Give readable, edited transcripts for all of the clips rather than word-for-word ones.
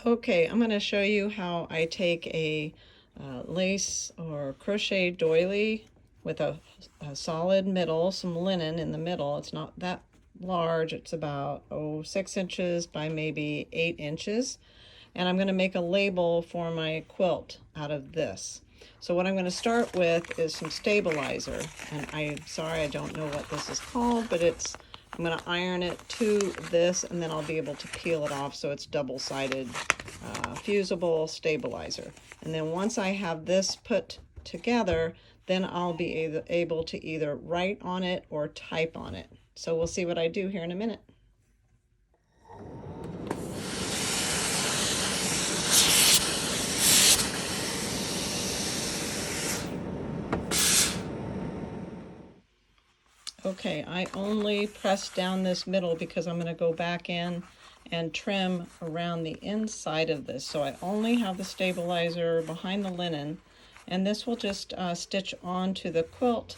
Okay, I'm going to show you how I take a lace or crochet doily with a solid middle, some linen in the middle. It's not that large. It's about 6 inches by maybe 8 inches. And I'm going to make a label for my quilt out of this. So what I'm going to start with is some stabilizer. And I'm sorry, I don't know what this is called, but I'm going to iron it to this, and then I'll be able to peel it off so it's double-sided fusible stabilizer. And then once I have this put together, then I'll be able to either write on it or type on it. So we'll see what I do here in a minute. Okay, I only press down this middle because I'm going to go back in and trim around the inside of this. So I only have the stabilizer behind the linen, and this will just stitch onto the quilt.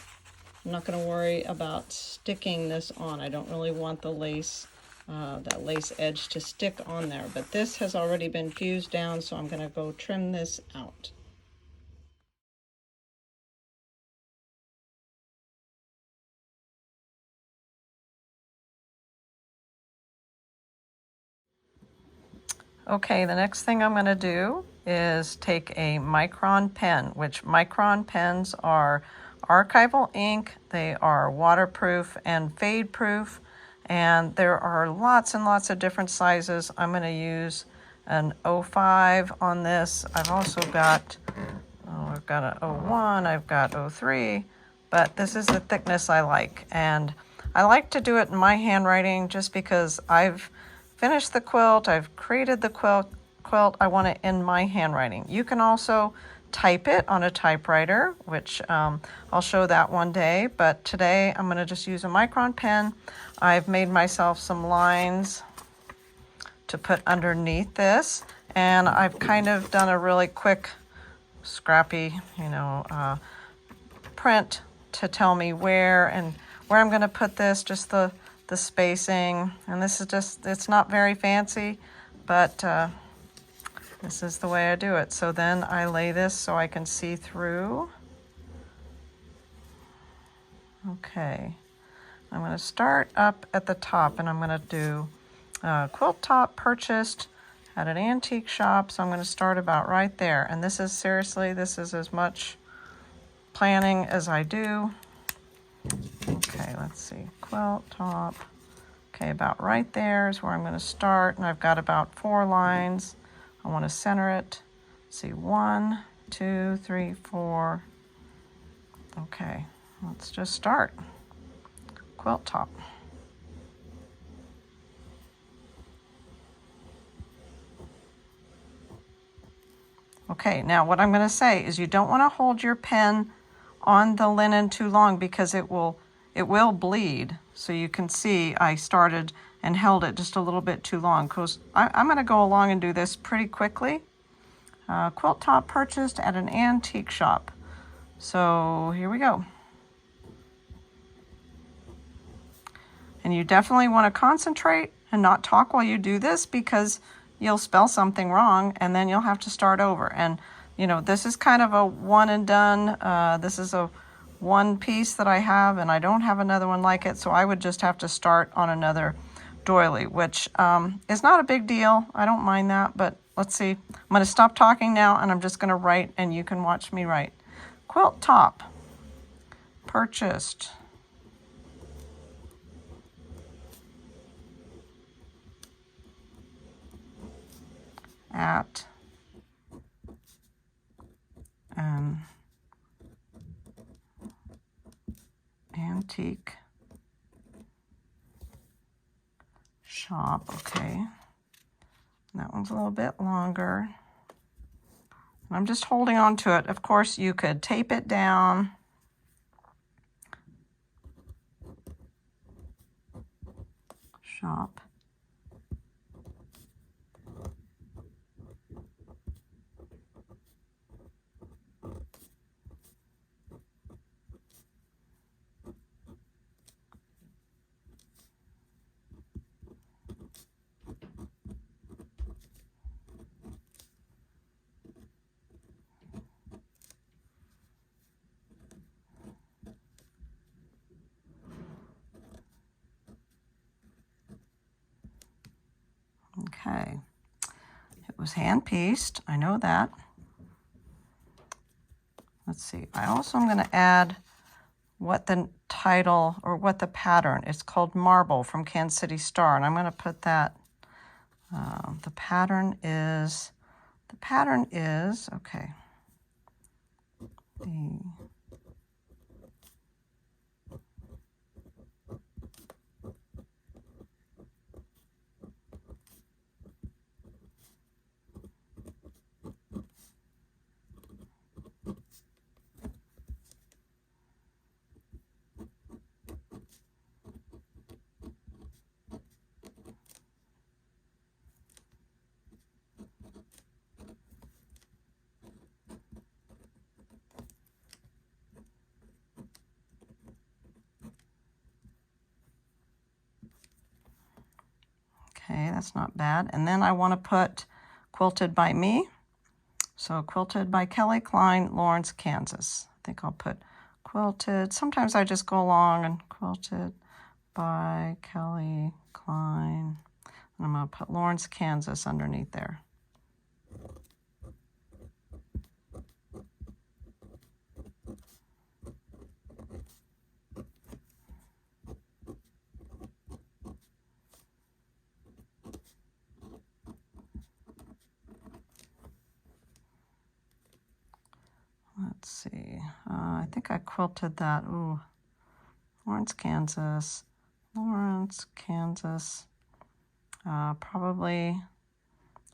I'm not going to worry about sticking this on. I don't really want the lace, that lace edge to stick on there, but this has already been fused down, so I'm going to go trim this out. Okay, the next thing I'm going to do is take a micron pen, which micron pens are archival ink. They are waterproof and fade proof, and there are lots and lots of different sizes. I'm going to use an 05 on this. I've also got, I've got an 01, I've got 03, but this is the thickness I like. And I like to do it in my handwriting just because I've finished the quilt, I've created the quilt, I want it in my handwriting. You can also type it on a typewriter, which I'll show that one day, but today I'm going to just use a micron pen. I've made myself some lines to put underneath this, and I've kind of done a really quick, scrappy, print to tell me where I'm going to put this, just the spacing. And this is just, it's not very fancy, but this is the way I do it. So then I lay this so I can see through. Okay, I'm going to start up at the top, and I'm going to do quilt top purchased at an antique shop. So I'm going to start about right there. And this is seriously, this is as much planning as I do. Okay, let's see, quilt top. Okay, about right there is where I'm going to start, and I've got about 4 lines. I want to center it. Let's see, 1, 2, 3, 4. Okay, let's just start. Quilt top. Okay, now what I'm going to say is you don't want to hold your pen on the linen too long because it will bleed. So you can see I started and held it just a little bit too long, because I'm going to go along and do this pretty quickly. Quilt top purchased at an antique shop. So here we go. And you definitely want to concentrate and not talk while you do this, because you'll spell something wrong and then you'll have to start over. And this is kind of a one and done. This is a one piece that I have, and I don't have another one like it, so I would just have to start on another doily, which is not a big deal. I don't mind that, but let's see. I'm going to stop talking now, and I'm just going to write, and you can watch me write. Quilt top purchased at an antique shop. Okay, that one's a little bit longer. And I'm just holding on to it. Of course, you could tape it down. Shop. Okay. It was hand-pieced, I know that. Let's see, I also am going to add what the title or what the pattern, it's called Marble from Kansas City Star, and I'm going to put that, the pattern is, okay, okay, that's not bad. And then I want to put Quilted by Me. So Quilted by Kelly Klein, Lawrence, Kansas. I think I'll put Quilted. Sometimes I just go along and Quilted by Kelly Klein. And I'm going to put Lawrence, Kansas underneath there. Let's see, I think I quilted that. Ooh, Lawrence, Kansas. Lawrence, Kansas. Probably,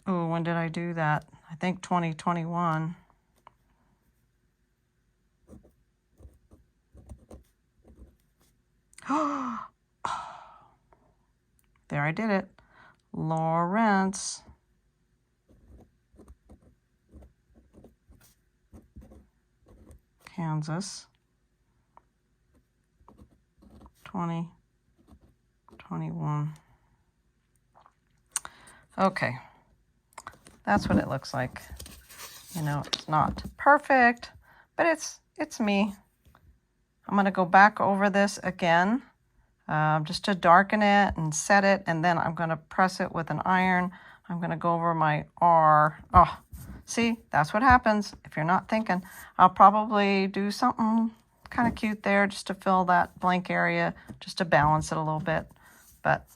ooh, when did I do that? I think 2021. There, I did it. Lawrence. Kansas. 2021. Okay, that's what it looks like. You know, it's not perfect, but it's me. I'm going to go back over this again just to darken it and set it, and then I'm going to press it with an iron. I'm going to go over my R. Oh, see, that's what happens if you're not thinking. I'll probably do something kind of cute there just to fill that blank area, just to balance it a little bit. But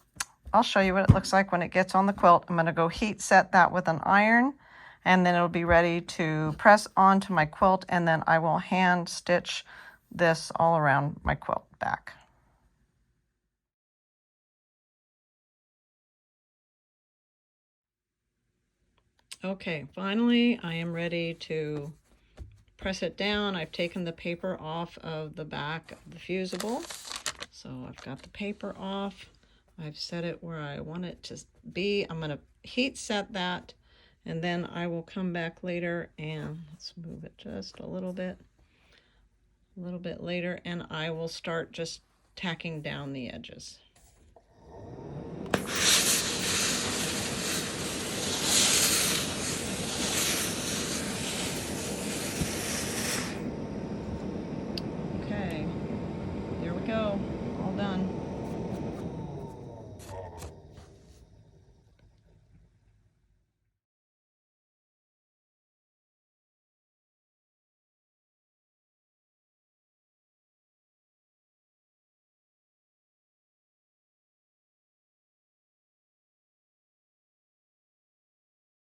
I'll show you what it looks like when it gets on the quilt. I'm going to go heat set that with an iron, and then it'll be ready to press onto my quilt, and then I will hand stitch this all around my quilt back. Okay, finally I am ready to press it down. I've taken the paper off of the back of the fusible. So I've got the paper off. I've set it where I want it to be. I'm going to heat set that, and then I will come back later and let's move it just a little bit later, and I will start just tacking down the edges.